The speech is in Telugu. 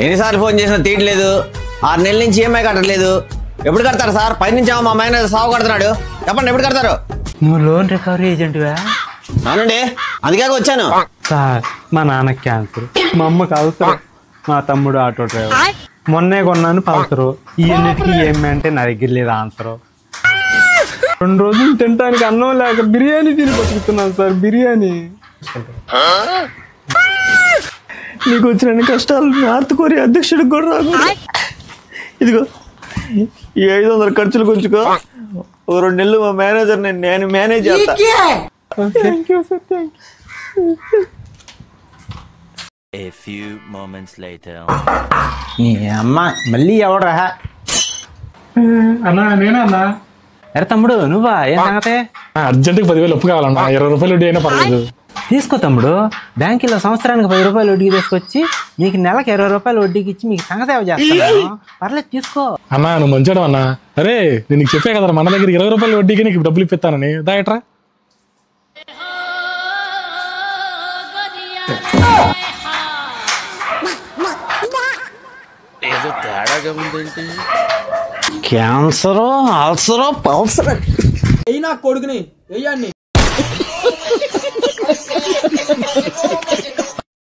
ఎన్నిసార్లు ఫోన్ చేసినా తీయట్లేదు. 6 నెలల నుంచి ఈఎంఐ కట్టలేదు. ఎప్పుడు కడతారు సార్? పైనుంచి మా మేనేజర్ సాగు కడుతున్నాడు. చెప్పండి ఎప్పుడు కడతారు? నువ్వు లోన్ రికవరీ ఏజెంట్వా? అవునండి, అందుకే వచ్చాను సార్. మా నాన్నకి క్యాన్సర్, మా అమ్మకి అవసరం, మా తమ్ముడు ఆటో డ్రైవర్. మొన్నే కొన్నాను పల్సరు. ఇవన్నిటికీ ఏమి అంటే నా దగ్గర లేదు ఆన్సరు. 2 రోజులు తినడానికి అన్నం లేక బిర్యానీ తిని బతుకుతున్నాను సార్. బిర్యానీ. నీకు వచ్చిన కష్టాలు నార్త్ కొరియా అధ్యక్షుడికి కూడా రాదు. ఇదిగో ఈ 500 ఖర్చులు కొంచుకో. 2 నెలలు మా మేనేజర్ నేను మేనేజ్ చేస్తా. Thank you sir. Thank you. A few moments later. నీ అమ్మ మళ్ళీ ఎవడరా? అన్నా నేనా అన్నా? అరే తమ్ముడు నువ్వా? ఏం సంగతే? అర్జెంట్గా 10,000 అప్పు కావాలన్నా. 20 రూపాయలు వడ్డీ అయినా పర్లేదు. తీసుకో తమ్ముడు. బ్యాంకులో సంవత్సరానికి 10 రూపాయలు వడ్డీకి తీసుకొచ్చి మీకు నెలకు 20 రూపాయలు వడ్డీకి ఇచ్చి మీకు సంగసేవ చేస్తాను. పర్లేదు తీసుకో. అన్నా నువ్వు మంచివాడు అన్నా. అరే నేను నీకు చెప్పే కదా మన దగ్గర 20 రూపాయలు వడ్డీకి నీకు డబ్బులు ఇప్పిస్తానని. దాయట్రా. ఏదో తేడాగా ఉందేంటి? Cancer, ulcer, Pulsar. కొడుకుని